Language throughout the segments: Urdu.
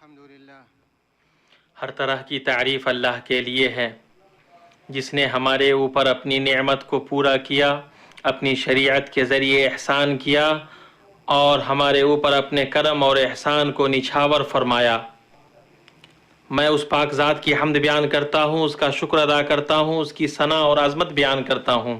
الحمدللہ ہر طرح کی تعریف اللہ کے لیے ہے، جس نے ہمارے اوپر اپنی نعمت کو پورا کیا، اپنی شریعت کے ذریعے احسان کیا اور ہمارے اوپر اپنے کرم اور احسان کو نچھاور فرمایا۔ میں اس پاک ذات کی حمد بیان کرتا ہوں، اس کا شکر ادا کرتا ہوں، اس کی ثنا اور عظمت بیان کرتا ہوں۔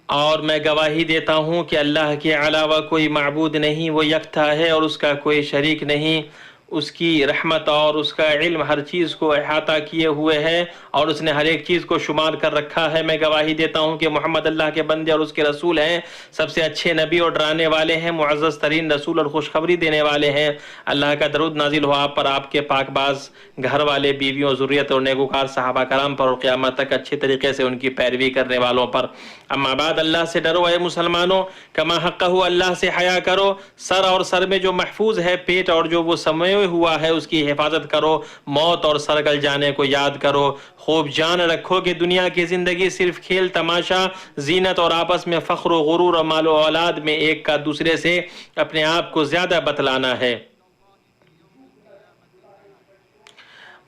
اور میں گواہی دیتا ہوں کہ اللہ کے علاوہ کوئی معبود نہیں، وہ یکتا ہے اور اس کا کوئی شریک نہیں۔ اس کی رحمت اور اس کا علم ہر چیز کو احاطہ کیے ہوئے ہے اور اس نے ہر ایک چیز کو شمار کر رکھا ہے۔ میں گواہی دیتا ہوں کہ محمد اللہ کے بندے اور اس کے رسول ہیں، سب سے اچھے نبی اور ڈرانے والے ہیں، معزز ترین رسول اور خوشخبری دینے والے ہیں۔ اللہ کا درود نازل ہو آپ پر، آپ کے پاک باز گھر والے، بیویوں، ذریت اور نیکوکار صحابہ کرام پر اور قیامت تک اچھے طریقے سے ان کی پیروی کرنے والوں پر۔ اما بعد، اللہ سے ڈرو اے مسلمانوں، کما حقہ، اللہ سے حیا کرو۔ سر اور سر میں جو محفوظ ہے، پیٹ اور جو وہ سموئے ہوا ہے، اس کی حفاظت کرو۔ موت اور سرگل جانے کو یاد کرو۔ خوب جان رکھو کہ دنیا کی زندگی صرف کھیل تماشا، زینت اور آپس میں فخر و غرور اور مال و اولاد میں ایک کا دوسرے سے اپنے آپ کو زیادہ بتلانا ہے۔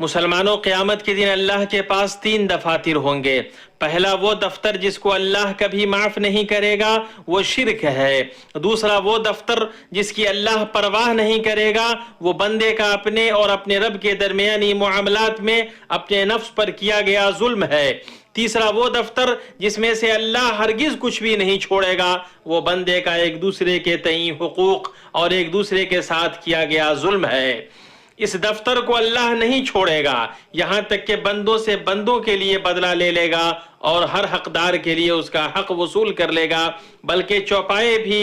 مسلمانوں، قیامت کے دن اللہ کے پاس 3 دفاتر ہوں گے۔ پہلا وہ دفتر جس کو اللہ کبھی معاف نہیں کرے گا، وہ شرک ہے۔ دوسرا وہ دفتر جس کی اللہ پرواہ نہیں کرے گا، وہ بندے کا اپنے اور اپنے رب کے درمیانی معاملات میں اپنے نفس پر کیا گیا ظلم ہے۔ تیسرا وہ دفتر جس میں سے اللہ ہرگز کچھ بھی نہیں چھوڑے گا، وہ بندے کا ایک دوسرے کے تئیں حقوق اور ایک دوسرے کے ساتھ کیا گیا ظلم ہے۔ اس دفتر کو اللہ نہیں چھوڑے گا یہاں تک کہ بندوں سے بندوں کے لیے بدلہ لے لے گا اور ہر حقدار کے لیے اس کا حق وصول کر لے گا، بلکہ چوپائے بھی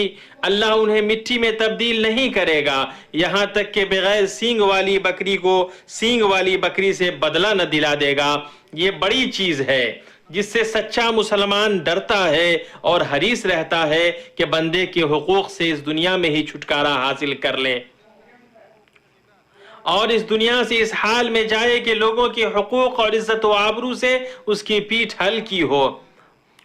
اللہ انہیں مٹی میں تبدیل نہیں کرے گا یہاں تک کہ بغیر سینگ والی بکری کو سینگ والی بکری سے بدلہ نہ دلا دے گا۔ یہ بڑی چیز ہے جس سے سچا مسلمان ڈرتا ہے اور حریص رہتا ہے کہ بندے کے حقوق سے اس دنیا میں ہی چھٹکارا حاصل کر لے اور اس دنیا سے اس حال میں جائے کہ لوگوں کے حقوق اور عزت و آبرو سے اس کی پیٹھ ہلکی ہو،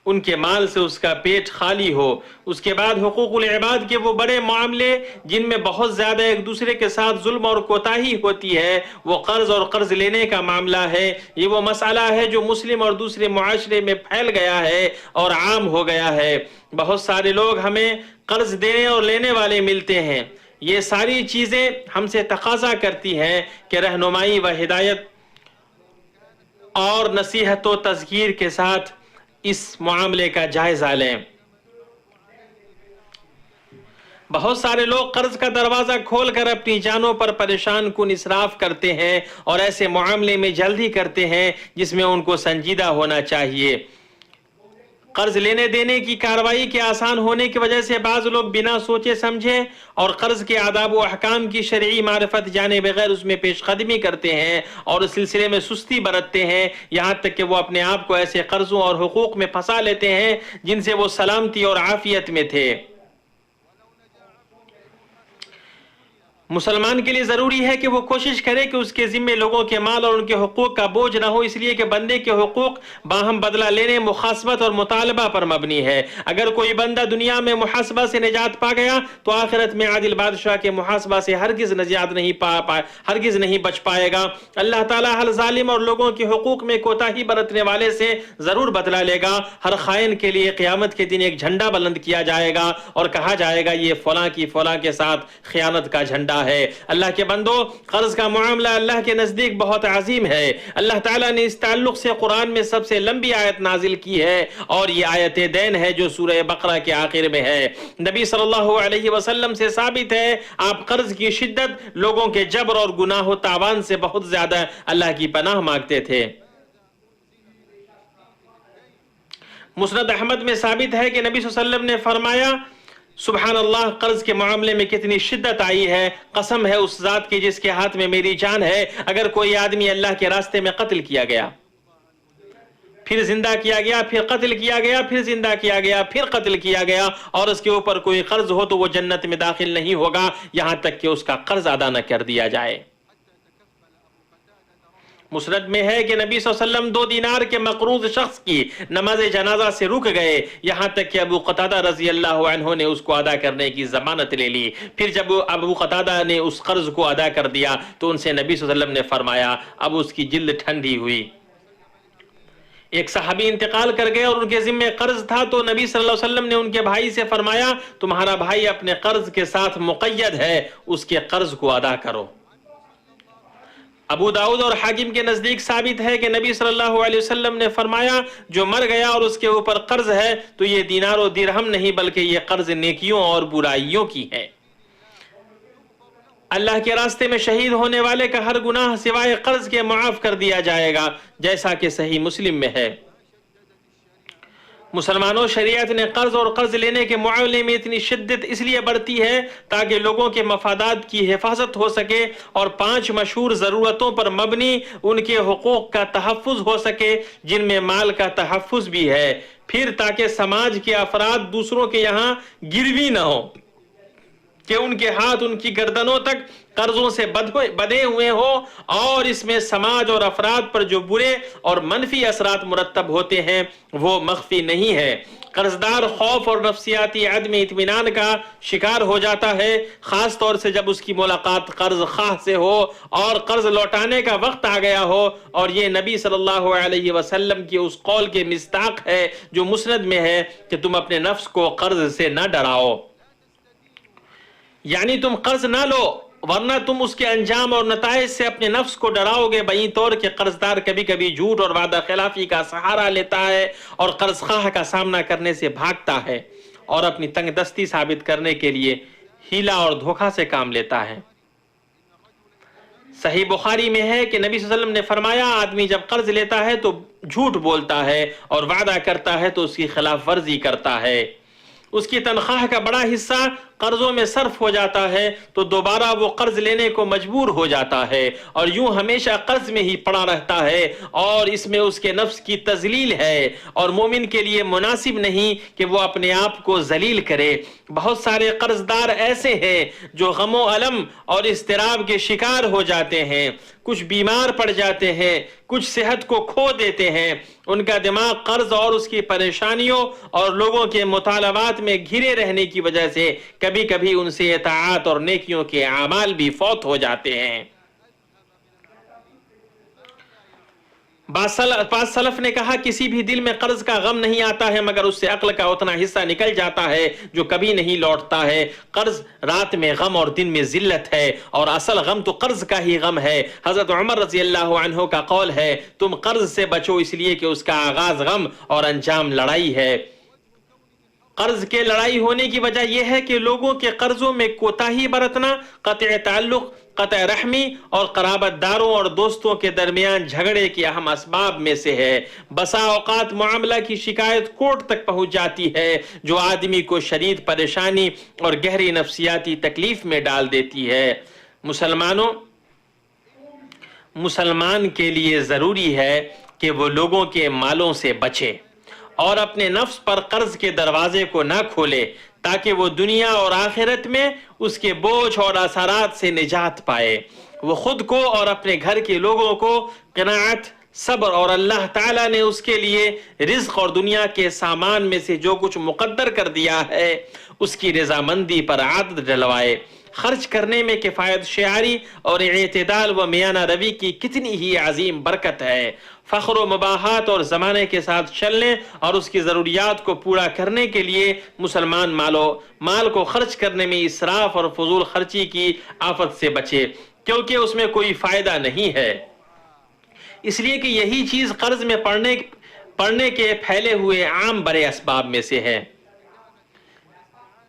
ان کے مال سے اس کا پیٹ خالی ہو۔ اس کے بعد حقوق العباد کے وہ بڑے معاملے جن میں بہت زیادہ ایک دوسرے کے ساتھ ظلم اور کوتاہی ہوتی ہے، وہ قرض اور قرض لینے کا معاملہ ہے۔ یہ وہ مسئلہ ہے جو مسلم اور دوسرے معاشرے میں پھیل گیا ہے اور عام ہو گیا ہے۔ بہت سارے لوگ ہمیں قرض دینے اور لینے والے ملتے ہیں۔ یہ ساری چیزیں ہم سے تقاضا کرتی ہیں کہ رہنمائی و ہدایت اور نصیحت و تذکیر کے ساتھ اس معاملے کا جائزہ لیں۔ بہت سارے لوگ قرض کا دروازہ کھول کر اپنی جانوں پر پریشان کن اسراف کرتے ہیں اور ایسے معاملے میں جلدی کرتے ہیں جس میں ان کو سنجیدہ ہونا چاہیے۔ قرض لینے دینے کی کارروائی کے آسان ہونے کی وجہ سے بعض لوگ بنا سوچے سمجھے اور قرض کے آداب و احکام کی شرعی معرفت جانے بغیر اس میں پیش قدمی کرتے ہیں اور اس سلسلے میں سستی برتتے ہیں، یہاں تک کہ وہ اپنے آپ کو ایسے قرضوں اور حقوق میں پھنسا لیتے ہیں جن سے وہ سلامتی اور عافیت میں تھے۔ مسلمان کے لیے ضروری ہے کہ وہ کوشش کرے کہ اس کے ذمے لوگوں کے مال اور ان کے حقوق کا بوجھ نہ ہو، اس لیے کہ بندے کے حقوق باہم بدلہ لینے، مخاصمت اور مطالبہ پر مبنی ہے۔ اگر کوئی بندہ دنیا میں محاسبہ سے نجات پا گیا تو آخرت میں عادل بادشاہ کے محاسبہ سے ہرگز نجات ہرگز نہیں بچ پائے گا۔ اللہ تعالیٰ ہر ظالم اور لوگوں کے حقوق میں کوتاہی برتنے والے سے ضرور بدلہ لے گا۔ ہر خائن کے لیے قیامت کے دن ایک جھنڈا بلند کیا جائے گا اور کہا جائے گا یہ فلاں کی فلاں کے ساتھ خیانت کا جھنڈا ہے۔ اللہ کے بندو، قرض کا معاملہ اللہ کے نزدیک بہت عظیم ہے۔ اللہ تعالیٰ نے اس تعلق سے قرآن میں سب سے لمبی آیت نازل کی ہے اور یہ آیت دین ہے جو سورہ بقرہ کے آخر میں ہے۔ نبی صلی اللہ علیہ وسلم سے ثابت ہے آپ قرض کی شدت، لوگوں کے جبر اور گناہ و تاوان سے بہت زیادہ اللہ کی پناہ مانگتے تھے۔ مسند احمد میں ثابت ہے کہ نبی صلی اللہ علیہ وسلم نے فرمایا، سبحان اللہ، قرض کے معاملے میں کتنی شدت آئی ہے، قسم ہے اس ذات کی جس کے ہاتھ میں میری جان ہے، اگر کوئی آدمی اللہ کے راستے میں قتل کیا گیا، پھر زندہ کیا گیا، پھر قتل کیا گیا، پھر زندہ کیا گیا، پھر قتل کیا گیا اور اس کے اوپر کوئی قرض ہو تو وہ جنت میں داخل نہیں ہوگا یہاں تک کہ اس کا قرض ادا نہ کر دیا جائے۔ مسند میں ہے کہ نبی صلی اللہ علیہ وسلم 2 دینار کے مقروض شخص کی نماز جنازہ سے رک گئے، یہاں تک کہ ابو قتادہ رضی اللہ عنہ نے اس کو ادا کرنے کی ضمانت لے لی۔ پھر جب ابو قتادہ نے اس قرض کو ادا کر دیا تو ان سے نبی صلی اللہ علیہ وسلم نے فرمایا، اب اس کی جلد ٹھنڈی ہوئی۔ ایک صحابی انتقال کر گئے اور ان کے ذمہ قرض تھا، تو نبی صلی اللہ علیہ وسلم نے ان کے بھائی سے فرمایا، تمہارا بھائی اپنے قرض کے ساتھ مقید ہے، اس کے قرض کو ادا کرو۔ ابو داؤد اور حاکم کے نزدیک ثابت ہے کہ نبی صلی اللہ علیہ وسلم نے فرمایا، جو مر گیا اور اس کے اوپر قرض ہے تو یہ دینار و درہم نہیں بلکہ یہ قرض نیکیوں اور برائیوں کی ہے۔ اللہ کے راستے میں شہید ہونے والے کا ہر گناہ سوائے قرض کے معاف کر دیا جائے گا، جیسا کہ صحیح مسلم میں ہے۔ مسلمانوں، شریعت نے قرض اور قرض لینے کے معاملے میں اتنی شدت اس لیے بڑھتی ہے تاکہ لوگوں کے مفادات کی حفاظت ہو سکے اور 5 مشہور ضرورتوں پر مبنی ان کے حقوق کا تحفظ ہو سکے، جن میں مال کا تحفظ بھی ہے۔ پھر تاکہ سماج کے افراد دوسروں کے یہاں گروی نہ ہو کہ ان کے ہاتھ ان کی گردنوں تک قرضوں سے بدے ہوئے ہو، اور اس میں سماج اور افراد پر جو برے اور منفی اثرات مرتب ہوتے ہیں وہ مخفی نہیں ہے۔ قرضدار خوف اور نفسیاتی عدم اطمینان کا شکار ہو جاتا ہے، خاص طور سے جب اس کی ملاقات قرض خواہ سے ہو اور قرض لوٹانے کا وقت آ گیا ہو، اور یہ نبی صلی اللہ علیہ وسلم کی اس قول کے مصداق ہے جو مسند میں ہے کہ تم اپنے نفس کو قرض سے نہ ڈراؤ، یعنی تم قرض نہ لو ورنہ تم اس کے انجام اور نتائج سے اپنے نفس کو ڈراؤ گے۔ بہی طور کہ قرضدار کبھی کبھی جھوٹ اور وعدہ خلافی کا سہارا لیتا ہے اور قرض خواہ کا سامنا کرنے سے بھاگتا ہے اور اپنی تنگ دستی ثابت کرنے کے لیے ہیلا اور دھوکہ سے کام لیتا ہے۔ صحیح بخاری میں ہے کہ نبی صلی اللہ علیہ وسلم نے فرمایا، آدمی جب قرض لیتا ہے تو جھوٹ بولتا ہے اور وعدہ کرتا ہے تو اس کی خلاف ورزی کرتا ہے، اس کی تنخواہ کا بڑا حصہ قرضوں میں صرف ہو جاتا ہے تو دوبارہ وہ قرض لینے کو مجبور ہو جاتا ہے اور یوں ہمیشہ قرض میں ہی پڑا رہتا ہے، اور اس میں اس کے نفس کی تذلیل ہے، اور مومن کے لیے مناسب نہیں کہ وہ اپنے آپ کو ذلیل کرے۔ بہت سارے قرضدار ایسے ہیں جو غم و الم اور اضطراب کے شکار ہو جاتے ہیں، کچھ بیمار پڑ جاتے ہیں، کچھ صحت کو کھو دیتے ہیں، ان کا دماغ قرض اور اس کی پریشانیوں اور لوگوں کے مطالبات میں گھرے رہنے کی وجہ سے کبھی کبھی ان سے اطاعت اور نیکیوں کے اعمال بھی فوت ہو جاتے ہیں۔ بعض سلف نے کہا، کسی بھی دل میں قرض کا غم نہیں آتا ہے مگر اس سے عقل کا اتنا حصہ نکل جاتا ہے جو کبھی نہیں لوٹتا ہے۔ قرض رات میں غم اور دن میں ذلت ہے، اور اصل غم تو قرض کا ہی غم ہے۔ حضرت عمر رضی اللہ عنہ کا قول ہے، تم قرض سے بچو اس لیے کہ اس کا آغاز غم اور انجام لڑائی ہے۔ قرض کے لڑائی ہونے کی وجہ یہ ہے کہ لوگوں کے قرضوں میں کوتاہی برتنا قطع تعلق، قطع رحمی اور قرابت داروں اور دوستوں کے درمیان جھگڑے کے اہم اسباب میں سے ہے۔ بسا اوقات معاملہ کی شکایت کورٹ تک پہنچ جاتی ہے جو آدمی کو شدید پریشانی اور گہری نفسیاتی تکلیف میں ڈال دیتی ہے۔ مسلمان کے لیے ضروری ہے کہ وہ لوگوں کے مالوں سے بچے اور اپنے نفس پر قرض کے دروازے کو نہ کھولے تاکہ وہ دنیا اور آخرت میں اس کے بوجھ اور اثرات سے نجات پائے۔ وہ خود کو اور اپنے گھر کے لوگوں کو قناعت، صبر اور اللہ تعالیٰ نے اس کے لیے رزق اور دنیا کے سامان میں سے جو کچھ مقدر کر دیا ہے اس کی رضامندی پر عادت ڈلوائے۔ خرچ کرنے میں کفایت شعاری اور اعتدال و میانہ روی کی کتنی ہی عظیم برکت ہے۔ فخر و مباحات اور زمانے کے ساتھ چلنے اور اس کی ضروریات کو پورا کرنے کے لیے مسلمان مال کو خرچ کرنے میں اسراف اور فضول خرچی کی آفت سے بچے، کیونکہ اس میں کوئی فائدہ نہیں ہے، اس لیے کہ یہی چیز قرض میں پڑنے کے پھیلے ہوئے عام برے اسباب میں سے ہے۔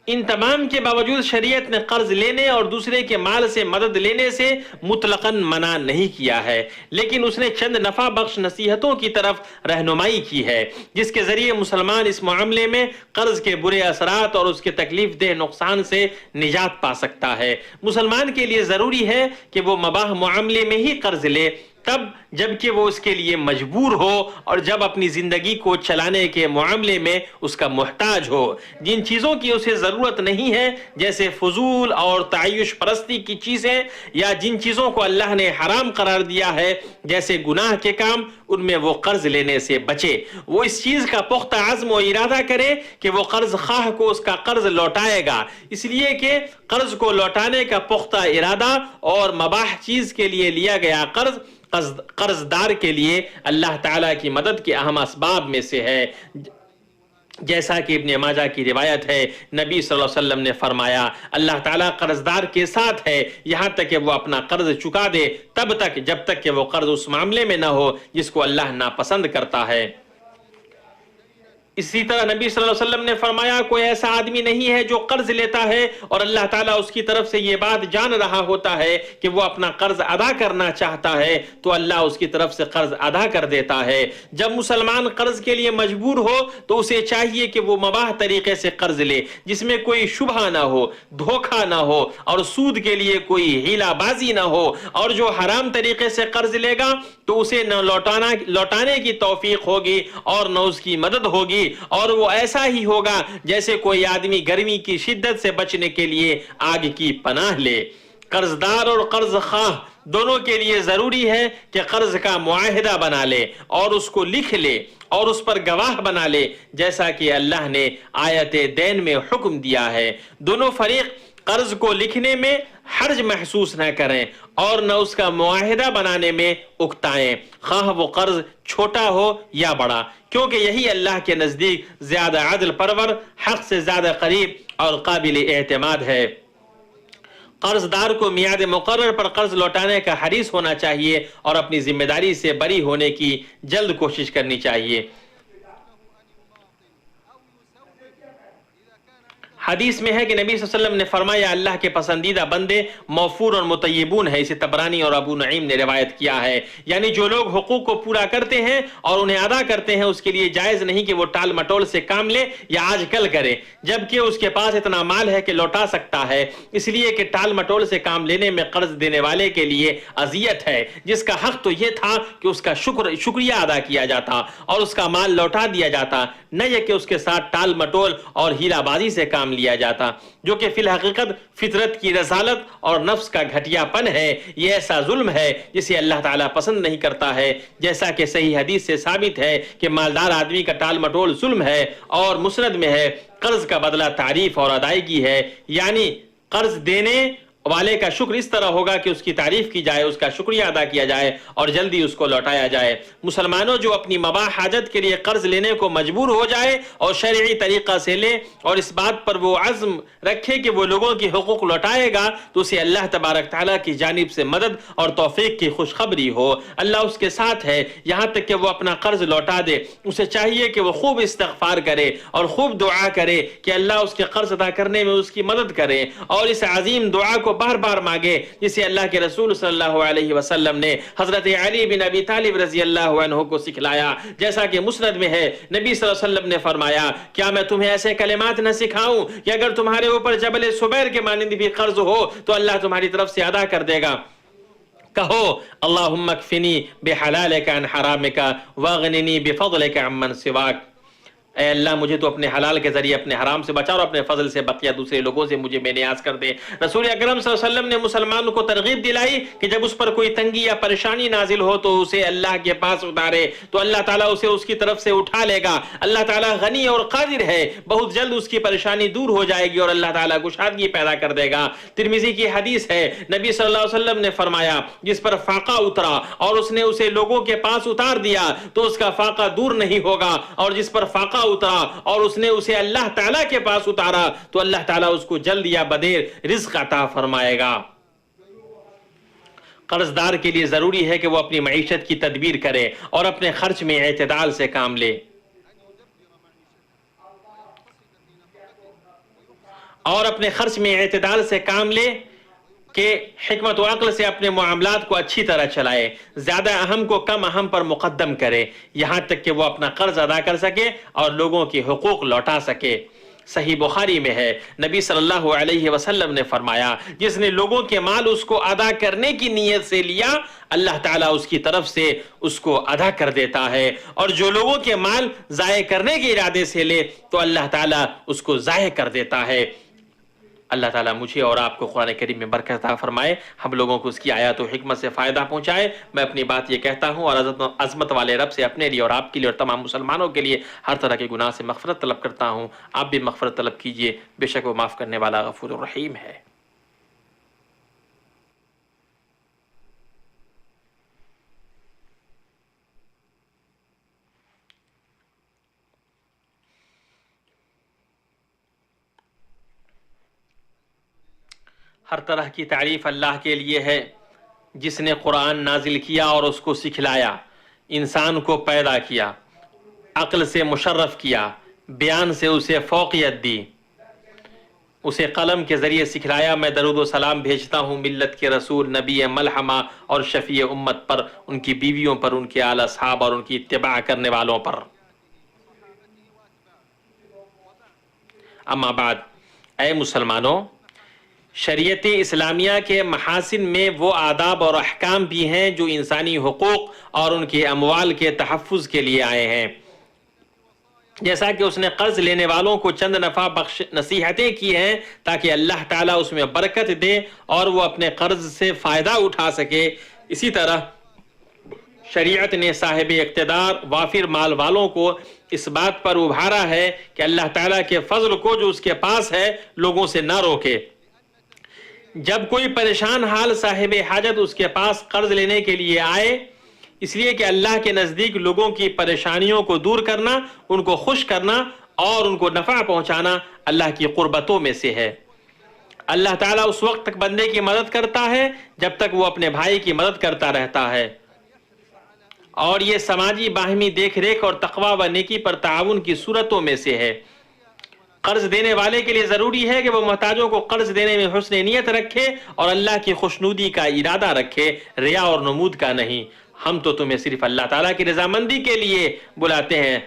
ان تمام کے باوجود شریعت نے قرض لینے اور دوسرے کے مال سے مدد لینے سے مطلقاً منع نہیں کیا ہے، لیکن اس نے چند نفع بخش نصیحتوں کی طرف رہنمائی کی ہے جس کے ذریعے مسلمان اس معاملے میں قرض کے برے اثرات اور اس کے تکلیف دہ نقصان سے نجات پا سکتا ہے۔ مسلمان کے لیے ضروری ہے کہ وہ مباح معاملے میں ہی قرض لے تب جب کہ وہ اس کے لیے مجبور ہو اور جب اپنی زندگی کو چلانے کے معاملے میں اس کا محتاج ہو۔ جن چیزوں کی اسے ضرورت نہیں ہے جیسے فضول اور تعیش پرستی کی چیزیں، یا جن چیزوں کو اللہ نے حرام قرار دیا ہے جیسے گناہ کے کام، ان میں وہ قرض لینے سے بچے۔ وہ اس چیز کا پختہ عزم و ارادہ کرے کہ وہ قرض خواہ کو اس کا قرض لوٹائے گا، اس لیے کہ قرض کو لوٹانے کا پختہ ارادہ اور مباح چیز کے لیے لیا گیا قرض دار کے لیے اللہ تعالیٰ کی مدد کے اہم اسباب میں سے ہے۔ جیسا کہ ابن ماجہ کی روایت ہے، نبی صلی اللہ علیہ وسلم نے فرمایا اللہ تعالیٰ قرض دار کے ساتھ ہے یہاں تک کہ وہ اپنا قرض چکا دے، تب تک جب تک کہ وہ قرض اس معاملے میں نہ ہو جس کو اللہ ناپسند کرتا ہے۔ اسی طرح نبی صلی اللہ علیہ وسلم نے فرمایا کوئی ایسا آدمی نہیں ہے جو قرض لیتا ہے اور اللہ تعالیٰ اس کی طرف سے یہ بات جان رہا ہوتا ہے کہ وہ اپنا قرض ادا کرنا چاہتا ہے تو اللہ اس کی طرف سے قرض ادا کر دیتا ہے۔ جب مسلمان قرض کے لیے مجبور ہو تو اسے چاہیے کہ وہ مباح طریقے سے قرض لے جس میں کوئی شبہ نہ ہو، دھوکہ نہ ہو اور سود کے لیے کوئی ہیلا بازی نہ ہو، اور جو حرام طریقے سے قرض لے گا تو اسے نہ لوٹانے کی توفیق ہوگی اور نہ اس کی مدد ہوگی، اور وہ ایسا ہی ہوگا جیسے کوئی آدمی گرمی کی شدت سے بچنے کے لیے آگ کی پناہ لے۔ قرض دار اور قرض خواہ دونوں کے لیے ضروری ہے کہ قرض کا معاہدہ بنا لے اور اس کو لکھ لے اور اس پر گواہ بنا لے، جیسا کہ اللہ نے آیت دین میں حکم دیا ہے۔ دونوں فریق قرض کو لکھنے میں حرج محسوس نہ کریں اور نہ اس کا معاہدہ بنانے میں اکتائیں، خواہ وہ قرض چھوٹا ہو یا بڑا، کیونکہ یہی اللہ کے نزدیک زیادہ عدل پرور، حق سے زیادہ قریب اور قابل اعتماد ہے۔ قرض دار کو میعاد مقرر پر قرض لوٹانے کا حریص ہونا چاہیے اور اپنی ذمہ داری سے بری ہونے کی جلد کوشش کرنی چاہیے۔ حدیث میں ہے کہ نبی صلی اللہ علیہ وسلم نے فرمایا اللہ کے پسندیدہ بندے موفور اور مطیبون ہیں، اسے طبرانی اور ابو نعیم نے روایت کیا ہے، یعنی جو لوگ حقوق کو پورا کرتے ہیں اور انہیں ادا کرتے ہیں اس کے لیے جائز نہیں کہ وہ ٹال مٹول سے کام لے یا آج کل کرے جبکہ اس کے پاس اتنا مال ہے کہ لوٹا سکتا ہے، اس لیے کہ ٹال مٹول سے کام لینے میں قرض دینے والے کے لیے اذیت ہے، جس کا حق تو یہ تھا کہ اس کا شکریہ ادا کیا جاتا اور اس کا مال لوٹا دیا جاتا، نہ یہ کہ اس کے ساتھ ٹال مٹول اور ہیلا بازی سے کام لیا جاتا، جو کہ فی الحقیقت فطرت کی رذالت اور نفس کا گھٹیا پن ہے۔ یہ ایسا ظلم ہے جسے اللہ تعالیٰ پسند نہیں کرتا ہے، جیسا کہ صحیح حدیث سے ثابت ہے کہ مالدار آدمی کا ٹال مٹول ظلم ہے، اور مسند میں ہے قرض کا بدلہ تعریف اور ادائیگی ہے، یعنی قرض دینے والے کا شکر اس طرح ہوگا کہ اس کی تعریف کی جائے، اس کا شکریہ ادا کیا جائے اور جلدی اس کو لوٹایا جائے۔ مسلمانوں جو اپنی مباح حاجت کے لیے قرض لینے کو مجبور ہو جائے اور شرعی طریقہ سے لے اور اس بات پر وہ عزم رکھے کہ وہ لوگوں کی حقوق لوٹائے گا تو اسے اللہ تبارک تعالیٰ کی جانب سے مدد اور توفیق کی خوشخبری ہو، اللہ اس کے ساتھ ہے یہاں تک کہ وہ اپنا قرض لوٹا دے۔ اسے چاہیے کہ وہ خوب استغفار کرے اور خوب دعا کرے کہ اللہ اس کے قرض ادا کرنے میں اس کی مدد کرے، اور اس عظیم دعا کو بار بار مانگے جسے اللہ کے رسول صلی اللہ علیہ وسلم نے حضرت علی بن ابی طالب رضی اللہ عنہ کو سکھلایا، جیسا کہ مسند میں ہے نبی صلی اللہ علیہ وسلم نے فرمایا کیا میں تمہیں ایسے کلمات نہ سکھاؤں کہ اگر تمہارے اوپر جبل سبیر کے مانند بھی قرض ہو تو اللہ تمہاری طرف سے ادا کر دے گا۔ کہو اللہم اکفنی بحلالک عن حرامک واغننی بفضلک عمن سواک، اے اللہ مجھے تو اپنے حلال کے ذریعے اپنے حرام سے بچا اور اپنے فضل سے بقیہ دوسرے لوگوں سے مجھے بے نیاز کر دے۔ رسول اکرم صلی اللہ علیہ وسلم نے مسلمانوں کو ترغیب دلائی کہ جب اس پر کوئی تنگی یا پریشانی نازل ہو تو اسے اللہ کے پاس اتارے تو اللہ تعالیٰ اسے اس کی طرف سے اٹھا لے گا۔ اللہ تعالیٰ غنی اور قادر ہے، بہت جلد اس کی پریشانی دور ہو جائے گی اور اللہ تعالیٰ کشادگی پیدا کر دے گا۔ ترمذی کی حدیث ہے نبی صلی اللہ علیہ وسلم نے فرمایا جس پر فاقہ اترا اور اس نے اسے لوگوں کے پاس اتار دیا تو اس کا فاقہ دور نہیں ہوگا، اور جس پر فاقہ اترا اور اس نے اسے اللہ تعالیٰ کے پاس اتارا تو اللہ تعالیٰ اس کو جلد یا بدیر رزق عطا فرمائے گا۔ قرض دار کے لیے ضروری ہے کہ وہ اپنی معیشت کی تدبیر کرے اور اپنے خرچ میں اعتدال سے کام لے، کہ حکمت و عقل سے اپنے معاملات کو اچھی طرح چلائے، زیادہ اہم کو کم اہم پر مقدم کرے یہاں تک کہ وہ اپنا قرض ادا کر سکے اور لوگوں کی حقوق لوٹا سکے۔ صحیح بخاری میں ہے نبی صلی اللہ علیہ وسلم نے فرمایا جس نے لوگوں کے مال اس کو ادا کرنے کی نیت سے لیا اللہ تعالیٰ اس کی طرف سے اس کو ادا کر دیتا ہے، اور جو لوگوں کے مال ضائع کرنے کے ارادے سے لے تو اللہ تعالیٰ اس کو ضائع کر دیتا ہے۔ اللہ تعالیٰ مجھے اور آپ کو قرآن کریم میں برکت عطا فرمائے، ہم لوگوں کو اس کی آیات و حکمت سے فائدہ پہنچائے۔ میں اپنی بات یہ کہتا ہوں اور عظمت والے رب سے اپنے لیے اور آپ کے لیے اور تمام مسلمانوں کے لیے ہر طرح کے گناہ سے مغفرت طلب کرتا ہوں۔ آپ بھی مغفرت طلب کیجئے، بے شک وہ معاف کرنے والا غفور الرحیم ہے۔ ہر طرح کی تعریف اللہ کے لیے ہے، جس نے قرآن نازل کیا اور اس کو سکھلایا، انسان کو پیدا کیا، عقل سے مشرف کیا، بیان سے اسے فوقیت دی، اسے قلم کے ذریعے سکھلایا۔ میں درود و سلام بھیجتا ہوں ملت کے رسول، نبی ملحمہ اور شفیع امت پر، ان کی بیویوں پر، ان کے آل اصحاب اور ان کی اتباع کرنے والوں پر۔ اما بعد، اے مسلمانوں، شریعت اسلامیہ کے محاسن میں وہ آداب اور احکام بھی ہیں جو انسانی حقوق اور ان کے اموال کے تحفظ کے لیے آئے ہیں۔ جیسا کہ اس نے قرض لینے والوں کو چند نفع بخش نصیحتیں کی ہیں تاکہ اللہ تعالیٰ اس میں برکت دے اور وہ اپنے قرض سے فائدہ اٹھا سکے، اسی طرح شریعت نے صاحب اقتدار وافر مال والوں کو اس بات پر ابھارا ہے کہ اللہ تعالیٰ کے فضل کو جو اس کے پاس ہے لوگوں سے نہ روکے۔ جب کوئی پریشان حال صاحب حاجت اس کے پاس قرض لینے کے لیے آئے، اس لیے کہ اللہ کے نزدیک لوگوں کی پریشانیوں کو دور کرنا، ان کو خوش کرنا اور ان کو نفع پہنچانا اللہ کی قربتوں میں سے ہے۔ اللہ تعالیٰ اس وقت تک بندے کی مدد کرتا ہے جب تک وہ اپنے بھائی کی مدد کرتا رہتا ہے، اور یہ سماجی باہمی دیکھ ریکھ اور تقوی و نیکی پر تعاون کی صورتوں میں سے ہے۔ قرض دینے والے کے لیے ضروری ہے کہ وہ محتاجوں کو قرض دینے میں حسن نیت رکھے اور اللہ کی خوشنودی کا ارادہ رکھے، ریا اور نمود کا نہیں۔ ہم تو تمہیں صرف اللہ تعالیٰ کی رضامندی کے لیے بلاتے ہیں،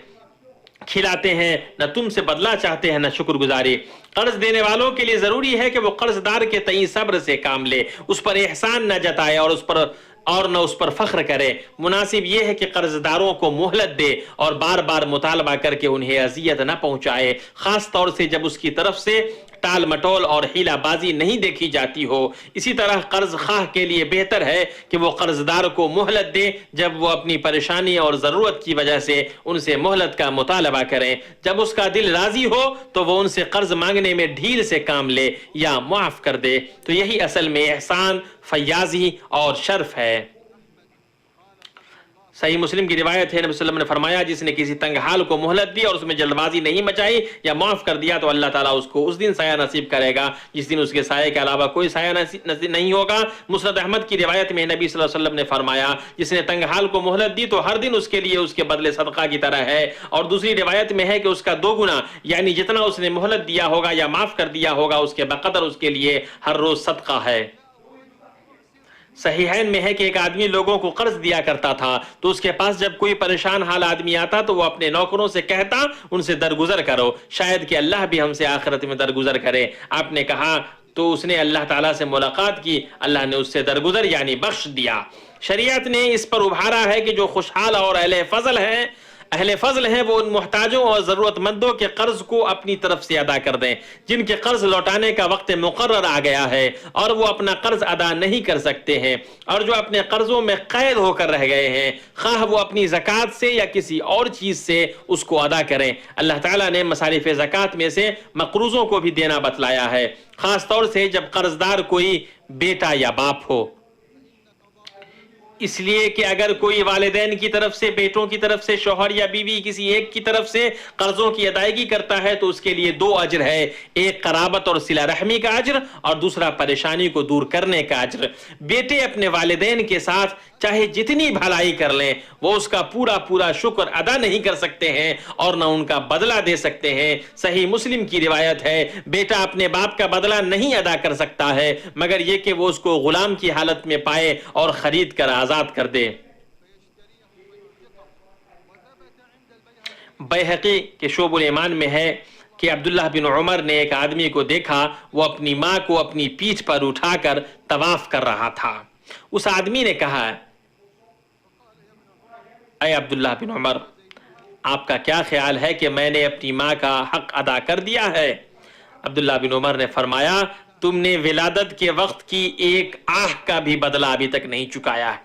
کھلاتے ہیں، نہ تم سے بدلہ چاہتے ہیں نہ شکر گزاری۔ قرض دینے والوں کے لیے ضروری ہے کہ وہ قرض دار کے تئیں صبر سے کام لے، اس پر احسان نہ جتائے اور نہ اس پر فخر کرے۔ مناسب یہ ہے کہ قرض داروں کو مہلت دے اور بار بار مطالبہ کر کے انہیں اذیت نہ پہنچائے، خاص طور سے جب اس کی طرف سے ٹال مٹول اور حیلہ بازی نہیں دیکھی جاتی ہو۔ اسی طرح قرض خواہ کے لیے بہتر ہے کہ وہ قرض دار کو مہلت دے جب وہ اپنی پریشانی اور ضرورت کی وجہ سے ان سے مہلت کا مطالبہ کریں۔ جب اس کا دل راضی ہو تو وہ ان سے قرض مانگنے میں ڈھیل سے کام لے یا معاف کر دے، تو یہی اصل میں احسان، فیاضی اور شرف ہے۔ صحیح مسلم کی روایت ہے، نبی صلی اللہ علیہ وسلم نے فرمایا، جس نے کسی تنگ حال کو مہلت دی اور اس میں جلد بازی نہیں مچائی یا معاف کر دیا تو اللہ تعالیٰ اس کو اس دن سایہ نصیب کرے گا جس دن اس کے سایہ کے علاوہ کوئی سایہ نصیب نہیں ہوگا۔ مسند احمد کی روایت میں نبی صلی اللہ علیہ وسلم نے فرمایا، جس نے تنگ حال کو مہلت دی تو ہر دن اس کے لیے اس کے بدلے صدقہ کی طرح ہے، اور دوسری روایت میں ہے کہ اس کا 2 گنا، یعنی جتنا اس نے مہلت دیا ہوگا یا معاف کر دیا ہوگا اس کے بقدر اس کے لیے ہر روز صدقہ ہے۔ صحیحین میں ہے کہ ایک آدمی لوگوں کو قرض دیا کرتا تھا، تو اس کے پاس جب کوئی پریشان حال آدمی آتا تو وہ اپنے نوکروں سے کہتا، ان سے درگزر کرو، شاید کہ اللہ بھی ہم سے آخرت میں درگزر کرے۔ آپ نے کہا تو اس نے اللہ تعالیٰ سے ملاقات کی، اللہ نے اس سے درگزر یعنی بخش دیا۔ شریعت نے اس پر ابھارا ہے کہ جو خوشحال اور اہل فضل ہیں وہ ان محتاجوں اور ضرورت مندوں کے قرض کو اپنی طرف سے ادا کر دیں جن کے قرض لوٹانے کا وقت مقرر آ گیا ہے اور وہ اپنا قرض ادا نہیں کر سکتے ہیں، اور جو اپنے قرضوں میں قید ہو کر رہ گئے ہیں، خواہ وہ اپنی زکوٰۃ سے یا کسی اور چیز سے اس کو ادا کریں۔ اللہ تعالیٰ نے مصارف زکوٰۃ میں سے مقروضوں کو بھی دینا بتلایا ہے، خاص طور سے جب قرض دار کوئی بیٹا یا باپ ہو، اس لیے کہ اگر کوئی والدین کی طرف سے، بیٹوں کی طرف سے، شوہر یا بیوی کسی ایک کی طرف سے قرضوں کی ادائیگی کرتا ہے تو اس کے لیے 2 اجر ہے، ایک قرابت اور صلہ رحمی کا اجر اور دوسرا پریشانی کو دور کرنے کا اجر۔ بیٹے اپنے والدین کے ساتھ چاہے جتنی بھلائی کر لیں وہ اس کا پورا شکر ادا نہیں کر سکتے ہیں اور نہ ان کا بدلہ دے سکتے ہیں۔ صحیح مسلم کی روایت ہے، بیٹا اپنے باپ کا بدلہ نہیں ادا کر سکتا ہے مگر یہ کہ وہ اس کو غلام کی حالت میں پائے اور خرید کر آزاد کر دے۔ بیہقی کے شعب الایمان میں ہے کہ عبداللہ بن عمر نے ایک آدمی کو دیکھا، وہ اپنی ماں کو اپنی پیٹھ پر اٹھا کر طواف کر رہا تھا۔ اس آدمی نے کہا، اے عبداللہ بن عمر، آپ کا کیا خیال ہے کہ میں نے اپنی ماں کا حق ادا کر دیا ہے؟ عبداللہ بن عمر نے فرمایا، تم نے ولادت کے وقت کی ایک آہ کا بھی بدلہ ابھی تک نہیں چکایا ہے۔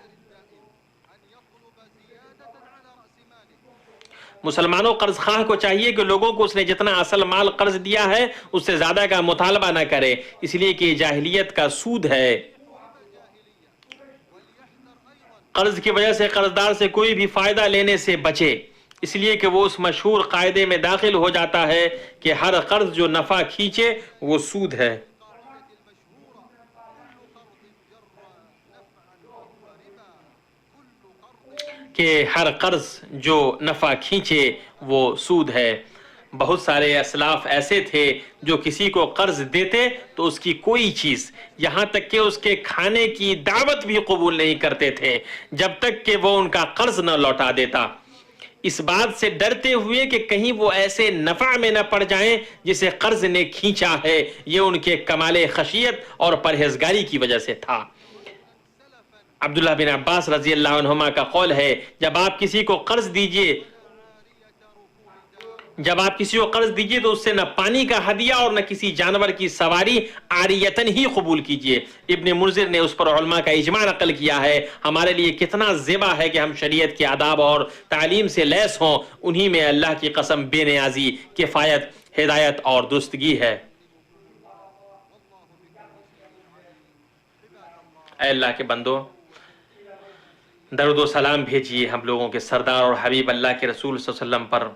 مسلمانوں، قرض خواہ کو چاہیے کہ لوگوں کو اس نے جتنا اصل مال قرض دیا ہے اس سے زیادہ کا مطالبہ نہ کرے، اس لیے کہ یہ جاہلیت کا سود ہے۔ قرض کی وجہ سے قرضدار سے کوئی بھی فائدہ لینے سے بچے، اس لیے کہ وہ اس مشہور قاعدے میں داخل ہو جاتا ہے کہ ہر قرض جو نفع کھینچے وہ سود ہے۔ کہ ہر قرض جو نفع کھینچے وہ سود ہے۔ بہت سارے اسلاف ایسے تھے جو کسی کو قرض دیتے تو اس کی کوئی چیز، یہاں تک کہ اس کے کھانے کی دعوت بھی قبول نہیں کرتے تھے جب تک کہ وہ ان کا قرض نہ لوٹا دیتا، اس بات سے ڈرتے ہوئے کہ کہیں وہ ایسے نفع میں نہ پڑ جائیں جسے قرض نے کھینچا ہے۔ یہ ان کے کمال خشیت اور پرہیزگاری کی وجہ سے تھا۔ عبداللہ بن عباس رضی اللہ عنہما کا قول ہے، جب آپ کسی کو قرض دیجئے تو اس سے نہ پانی کا ہدیہ اور نہ کسی جانور کی سواری عاریتن ہی قبول کیجئے۔ ابن منذر نے اس پر علماء کا اجماع نقل کیا ہے۔ ہمارے لیے کتنا زیبا ہے کہ ہم شریعت کے آداب اور تعلیم سے لیس ہوں، انہی میں اللہ کی قسم بے نیازی، کفایت، ہدایت اور درستگی ہے۔ اے اللہ کے بندو، درود و سلام بھیجیے ہم لوگوں کے سردار اور حبیب اللہ کے رسول صلی اللہ علیہ وسلم پر،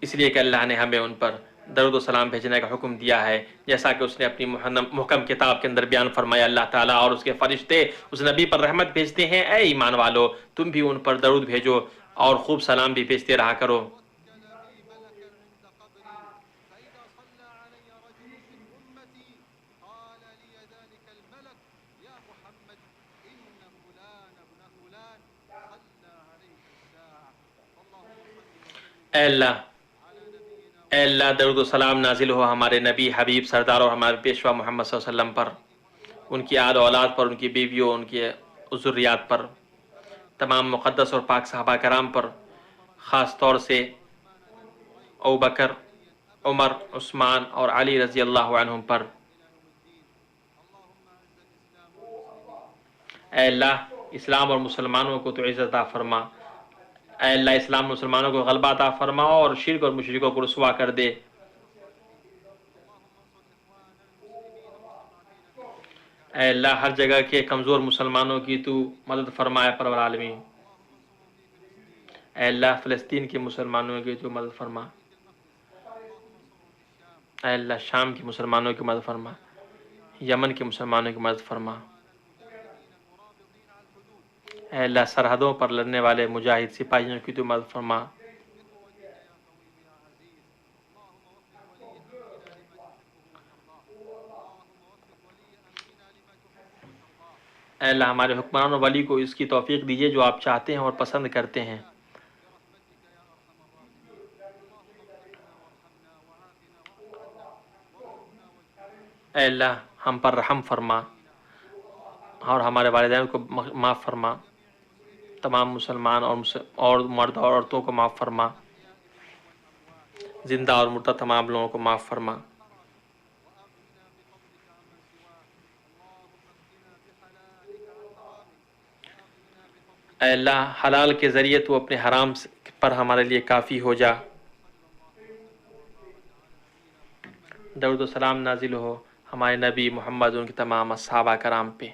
اس لیے کہ اللہ نے ہمیں ان پر درود و سلام بھیجنے کا حکم دیا ہے، جیسا کہ اس نے اپنی محکم کتاب کے اندر بیان فرمایا۔ اللہ تعالیٰ اور اس کے فرشتے اس نبی پر رحمت بھیجتے ہیں۔ اے ایمان والو، تم بھی ان پر درود بھیجو اور خوب سلام بھی بھیجتے رہا کرو۔ اے اللہ درود و سلام نازل ہو ہمارے نبی، حبیب، سردار اور ہمارے پیشوا محمد صلی اللہ علیہ وسلم پر، ان کی آل و اولاد پر، ان کی بیویوں، ان کی ذریات پر، تمام مقدس اور پاک صحابہ کرام پر، خاص طور سے ابوبکر، عمر، عثمان اور علی رضی اللہ عنہم پر۔ اے اللہ اسلام اور مسلمانوں کو تو عزت عطا فرما، اے اللہ اسلام مسلمانوں کو غلبہ عطا فرما اور شرک اور مشرکوں کو رسوا کر دے۔ اے اللہ ہر جگہ کے کمزور مسلمانوں کی تو مدد فرمائے پرور عالمین۔ اے اللہ فلسطین کے مسلمانوں کی تو مدد فرما، اے اللہ شام کے مسلمانوں کی مدد فرما، یمن کے مسلمانوں کی مدد فرما۔ اے اللہ سرحدوں پر لڑنے والے مجاہد سپاہیوں کی تو مدد فرما۔ اے اللہ ہمارے حکمران و ولی کو اس کی توفیق دیجیے جو آپ چاہتے ہیں اور پسند کرتے ہیں۔ اے اللہ ہم پر رحم فرما اور ہمارے والدین کو معاف فرما، تمام مسلمان اور مرد اور عورتوں کو معاف فرما، زندہ اور مردہ تمام لوگوں کو معاف فرما۔ اے اللہ حلال کے ذریعے تو اپنے حرام پر ہمارے لیے کافی ہو جا۔ درود و سلام نازل ہو ہمارے نبی محمد ان کے تمام صحابہ کرام پہ۔